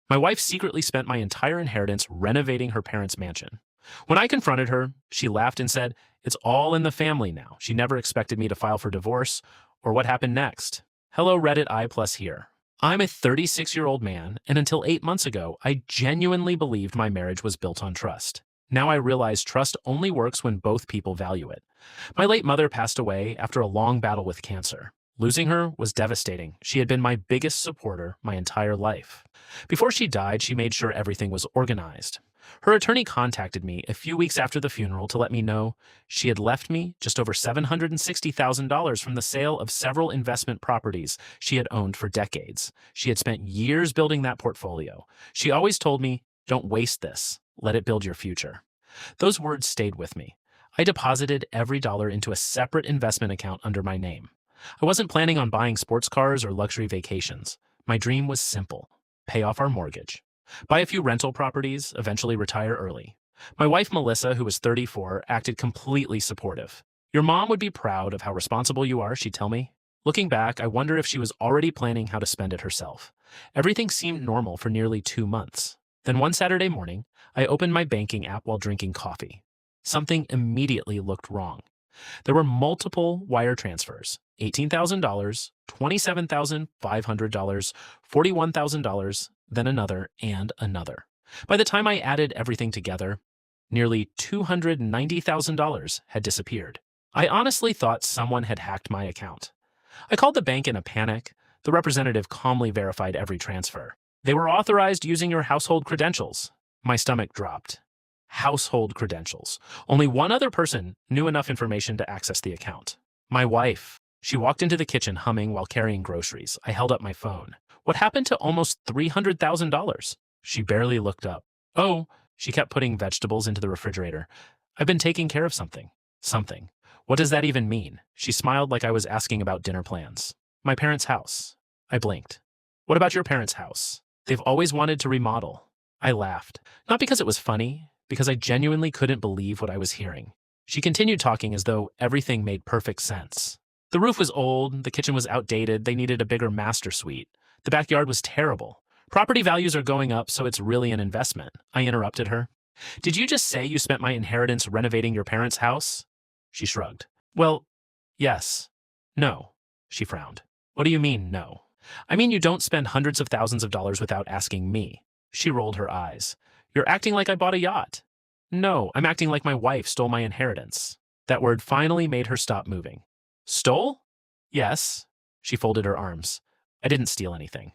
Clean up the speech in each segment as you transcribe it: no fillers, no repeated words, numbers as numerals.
My wife secretly spent my entire inheritance renovating her parents' mansion. When I confronted her, she laughed and said, "It's all in the family now." She never expected me to file for divorce or what happened next. Hello, Reddit I plus here. I'm a 36-year-old man, and until 8 months ago, I genuinely believed my marriage was built on trust. Now I realize trust only works when both people value it. My late mother passed away after a long battle with cancer. Losing her was devastating. She had been my biggest supporter my entire life. Before she died, she made sure everything was organized. Her attorney contacted me a few weeks after the funeral to let me know she had left me just over $760,000 from the sale of several investment properties she had owned for decades. She had spent years building that portfolio. She always told me, "Don't waste this. Let it build your future." Those words stayed with me. I deposited every dollar into a separate investment account under my name. I wasn't planning on buying sports cars or luxury vacations. My dream was simple: pay off our mortgage, buy a few rental properties, eventually retire early. My wife, Melissa, who was 34, acted completely supportive. "Your mom would be proud of how responsible you are," she'd tell me. Looking back, I wonder if she was already planning how to spend it herself. Everything seemed normal for nearly 2 months. Then one Saturday morning, I opened my banking app while drinking coffee. Something immediately looked wrong. There were multiple wire transfers: $18,000, $27,500, $41,000, then another and another. By the time I added everything together, nearly $290,000 had disappeared. I honestly thought someone had hacked my account. I called the bank in a panic. The representative calmly verified every transfer. "They were authorized using your household credentials." My stomach dropped. Household credentials. Only one other person knew enough information to access the account: my wife. She walked into the kitchen humming while carrying groceries. I held up my phone. "What happened to almost $300,000? She barely looked up. "Oh," she kept putting vegetables into the refrigerator. "I've been taking care of something." Something. What does that even mean? She smiled like I was asking about dinner plans. "My parents' house." I blinked. "What about your parents' house?" "They've always wanted to remodel." I laughed. Not because it was funny, because I genuinely couldn't believe what I was hearing. She continued talking as though everything made perfect sense. "The roof was old, the kitchen was outdated, they needed a bigger master suite. The backyard was terrible. Property values are going up, so it's really an investment." I interrupted her. "Did you just say you spent my inheritance renovating your parents' house?" She shrugged. "Well, yes. No." She frowned. "What do you mean, no?" "I mean you don't spend hundreds of thousands of dollars without asking me." She rolled her eyes. "You're acting like I bought a yacht." "No, I'm acting like my wife stole my inheritance." That word finally made her stop moving. "Stole?" "Yes." She folded her arms. "I didn't steal anything."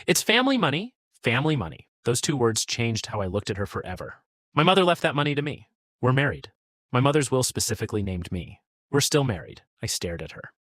"It's family money." Family money. Those two words changed how I looked at her forever. "My mother left that money to me. We're married." My mother's will specifically named me. "We're still married." I stared at her.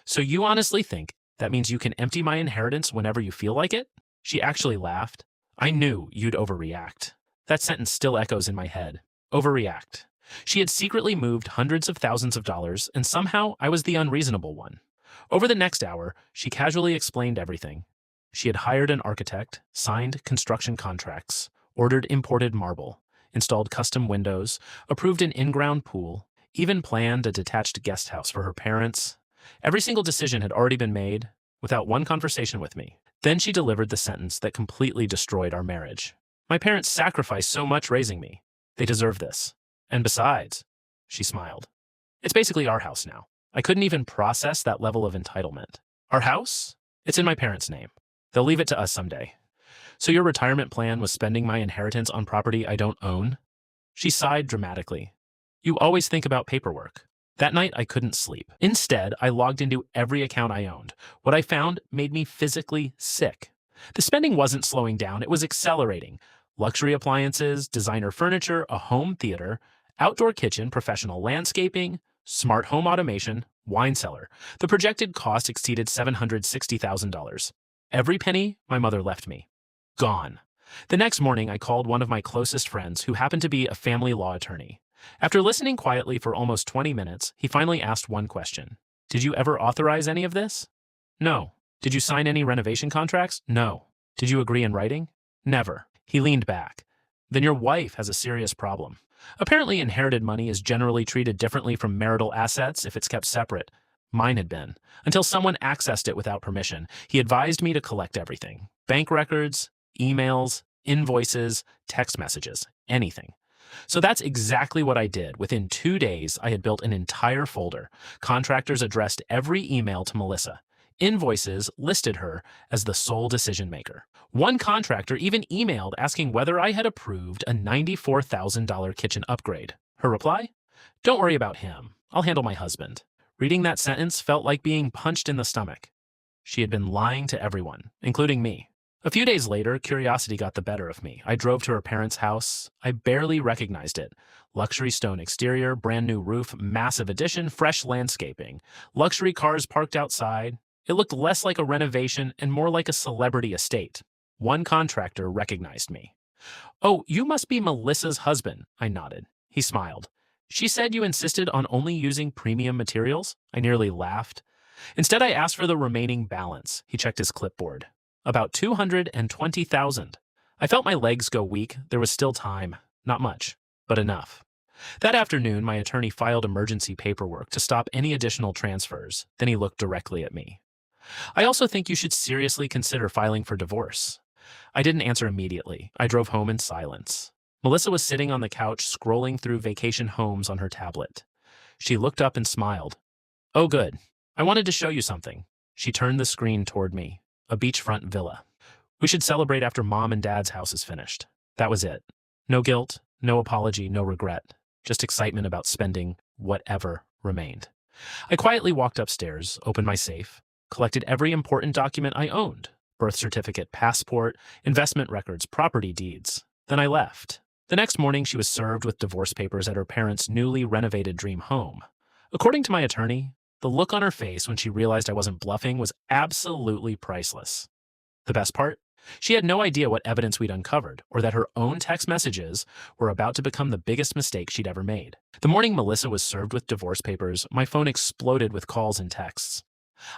"So you honestly think that means you can empty my inheritance whenever you feel like it?" She actually laughed. "I knew you'd overreact." That sentence still echoes in my head. Overreact. She had secretly moved hundreds of thousands of dollars, and somehow I was the unreasonable one. Over the next hour, she casually explained everything. She had hired an architect, signed construction contracts, ordered imported marble, installed custom windows, approved an in-ground pool, even planned a detached guest house for her parents. Every single decision had already been made, without one conversation with me. Then she delivered the sentence that completely destroyed our marriage. "My parents sacrificed so much raising me. They deserve this. And besides," she smiled, "it's basically our house now." I couldn't even process that level of entitlement. "Our house? It's in my parents' name. They'll leave it to us someday." "So your retirement plan was spending my inheritance on property I don't own?" She sighed dramatically. "You always think about paperwork." That night, I couldn't sleep. Instead, I logged into every account I owned. What I found made me physically sick. The spending wasn't slowing down, it was accelerating. Luxury appliances, designer furniture, a home theater, outdoor kitchen, professional landscaping, smart home automation, wine cellar. The projected cost exceeded $760,000. Every penny my mother left me. Gone. The next morning, I called one of my closest friends who happened to be a family law attorney. After listening quietly for almost 20 minutes, he finally asked one question. "Did you ever authorize any of this?" "No." "Did you sign any renovation contracts?" "No." "Did you agree in writing?" "Never." He leaned back. "Then your wife has a serious problem. Apparently inherited money is generally treated differently from marital assets if it's kept separate. Mine had been, until someone accessed it without permission. He advised me to collect everything: bank records, emails, invoices, text messages, anything. So that's exactly what I did. Within 2 days, I had built an entire folder. Contractors addressed every email to Melissa. Invoices listed her as the sole decision maker. One contractor even emailed asking whether I had approved a $94,000 kitchen upgrade. Her reply? Don't worry about him. I'll handle my husband. Reading that sentence felt like being punched in the stomach. She had been lying to everyone, including me. A few days later, curiosity got the better of me. I drove to her parents' house. I barely recognized it. Luxury stone exterior, brand new roof, massive addition, fresh landscaping. Luxury cars parked outside. It looked less like a renovation and more like a celebrity estate. One contractor recognized me. "Oh, you must be Melissa's husband," I nodded. He smiled. "She said you insisted on only using premium materials?" I nearly laughed. Instead, I asked for the remaining balance. He checked his clipboard. About 220,000. I felt my legs go weak. There was still time. Not much, but enough. That afternoon, my attorney filed emergency paperwork to stop any additional transfers. Then he looked directly at me. "I also think you should seriously consider filing for divorce." I didn't answer immediately. I drove home in silence. Melissa was sitting on the couch scrolling through vacation homes on her tablet. She looked up and smiled. "Oh, good. I wanted to show you something." She turned the screen toward me. A beachfront villa. "We should celebrate after Mom and Dad's house is finished." That was it. No guilt, no apology, no regret. Just excitement about spending whatever remained. I quietly walked upstairs, opened my safe, collected every important document I owned: birth certificate, passport, investment records, property deeds. Then I left. The next morning, she was served with divorce papers at her parents' newly renovated dream home. According to my attorney, the look on her face when she realized I wasn't bluffing was absolutely priceless. The best part? She had no idea what evidence we'd uncovered, or that her own text messages were about to become the biggest mistake she'd ever made. The morning Melissa was served with divorce papers, my phone exploded with calls and texts.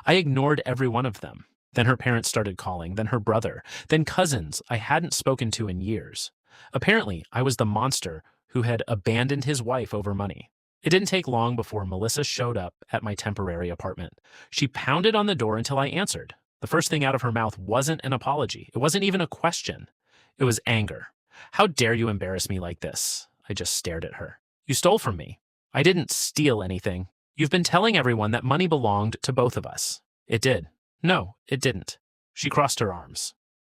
I ignored every one of them. Then her parents started calling, then her brother, then cousins I hadn't spoken to in years. Apparently, I was the monster who had abandoned his wife over money. It didn't take long before Melissa showed up at my temporary apartment. She pounded on the door until I answered. The first thing out of her mouth wasn't an apology. It wasn't even a question. It was anger. "How dare you embarrass me like this?" I just stared at her. "You stole from me." "I didn't steal anything. You've been telling everyone that money belonged to both of us." "It did." "No, it didn't." She crossed her arms.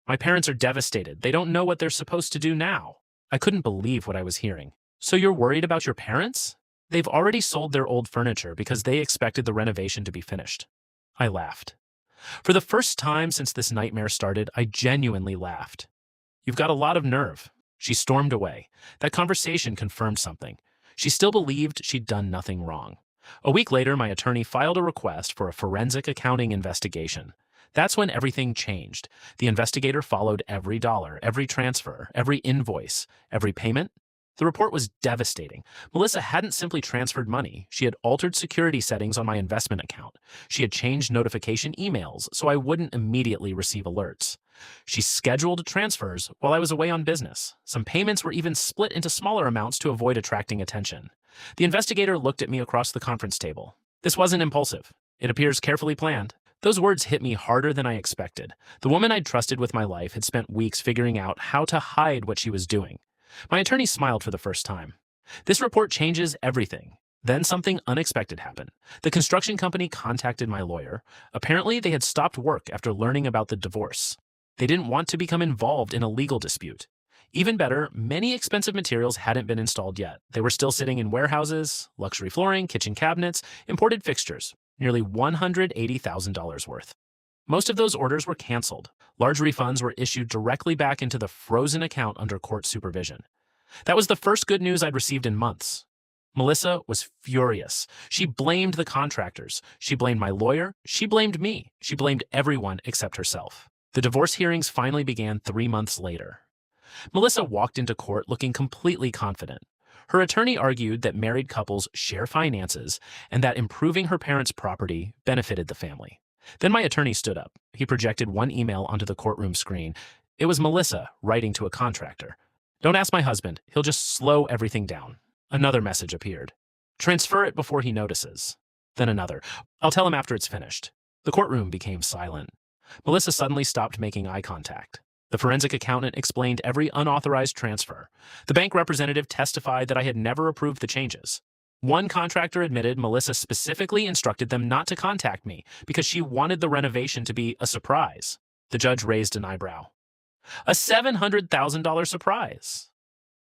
"My parents are devastated. They don't know what they're supposed to do now." I couldn't believe what I was hearing. "So you're worried about your parents?" "They've already sold their old furniture because they expected the renovation to be finished." I laughed. For the first time since this nightmare started, I genuinely laughed. "You've got a lot of nerve." She stormed away. That conversation confirmed something. She still believed she'd done nothing wrong. A week later, my attorney filed a request for a forensic accounting investigation. That's when everything changed. The investigator followed every dollar, every transfer, every invoice, every payment. The report was devastating. Melissa hadn't simply transferred money. She had altered security settings on my investment account. She had changed notification emails so I wouldn't immediately receive alerts. She scheduled transfers while I was away on business. Some payments were even split into smaller amounts to avoid attracting attention. The investigator looked at me across the conference table. "This wasn't impulsive. It appears carefully planned." Those words hit me harder than I expected. The woman I'd trusted with my life had spent weeks figuring out how to hide what she was doing. My attorney smiled for the first time. "This report changes everything." Then something unexpected happened. The construction company contacted my lawyer. Apparently, they had stopped work after learning about the divorce. They didn't want to become involved in a legal dispute. Even better, many expensive materials hadn't been installed yet. They were still sitting in warehouses: luxury flooring, kitchen cabinets, imported fixtures, nearly $180,000 worth. Most of those orders were canceled. Large refunds were issued directly back into the frozen account under court supervision. That was the first good news I'd received in months. Melissa was furious. She blamed the contractors. She blamed my lawyer. She blamed me. She blamed everyone except herself. The divorce hearings finally began 3 months later. Melissa walked into court looking completely confident. Her attorney argued that married couples share finances and that improving her parents' property benefited the family. Then my attorney stood up. He projected one email onto the courtroom screen. It was Melissa writing to a contractor. "Don't ask my husband. He'll just slow everything down." Another message appeared. "Transfer it before he notices." Then another. "I'll tell him after it's finished." The courtroom became silent. Melissa suddenly stopped making eye contact. The forensic accountant explained every unauthorized transfer. The bank representative testified that I had never approved the changes. One contractor admitted Melissa specifically instructed them not to contact me because she wanted the renovation to be a surprise. The judge raised an eyebrow. A $700,000 surprise.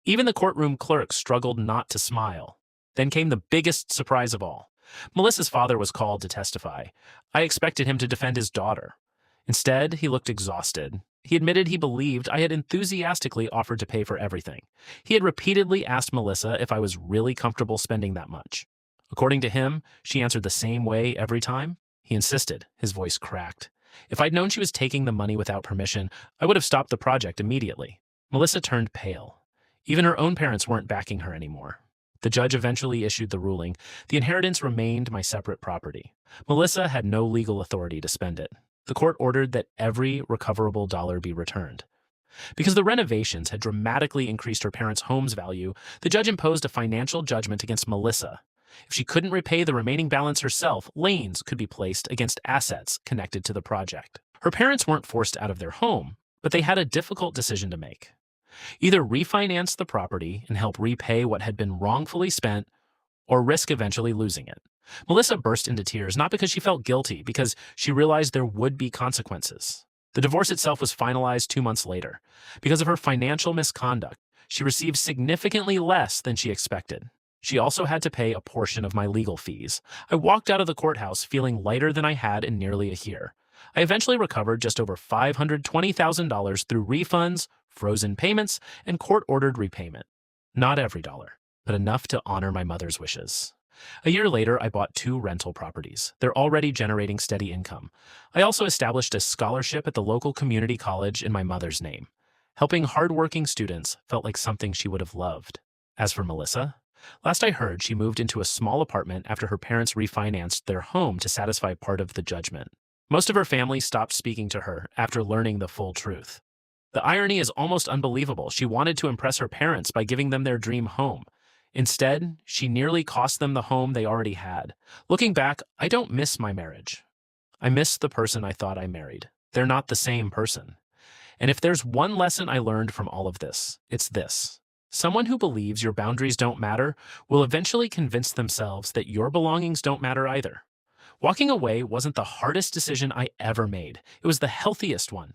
Even the courtroom clerk struggled not to smile. Then came the biggest surprise of all. Melissa's father was called to testify. I expected him to defend his daughter. Instead, he looked exhausted. He admitted he believed I had enthusiastically offered to pay for everything. He had repeatedly asked Melissa if I was really comfortable spending that much. According to him, she answered the same way every time. He insisted, his voice cracked. If I'd known she was taking the money without permission, I would have stopped the project immediately. Melissa turned pale. Even her own parents weren't backing her anymore. The judge eventually issued the ruling. The inheritance remained my separate property. Melissa had no legal authority to spend it. The court ordered that every recoverable dollar be returned. Because the renovations had dramatically increased her parents' home's value, the judge imposed a financial judgment against Melissa. If she couldn't repay the remaining balance herself, liens could be placed against assets connected to the project. Her parents weren't forced out of their home, but they had a difficult decision to make. Either refinance the property and help repay what had been wrongfully spent, or risk eventually losing it. Melissa burst into tears, not because she felt guilty, because she realized there would be consequences. The divorce itself was finalized 2 months later. Because of her financial misconduct, she received significantly less than she expected. She also had to pay a portion of my legal fees. I walked out of the courthouse feeling lighter than I had in nearly a year. I eventually recovered just over $520,000 through refunds, frozen payments, and court-ordered repayment. Not every dollar, but enough to honor my mother's wishes. A year later, I bought 2 rental properties. They're already generating steady income. I also established a scholarship at the local community college in my mother's name. Helping hardworking students felt like something she would have loved. As for Melissa, last I heard, she moved into a small apartment after her parents refinanced their home to satisfy part of the judgment. Most of her family stopped speaking to her after learning the full truth. The irony is almost unbelievable. She wanted to impress her parents by giving them their dream home. Instead, she nearly cost them the home they already had. Looking back, I don't miss my marriage. I miss the person I thought I married. They're not the same person. And if there's one lesson I learned from all of this, it's this. Someone who believes your boundaries don't matter will eventually convince themselves that your belongings don't matter either. Walking away wasn't the hardest decision I ever made. It was the healthiest one.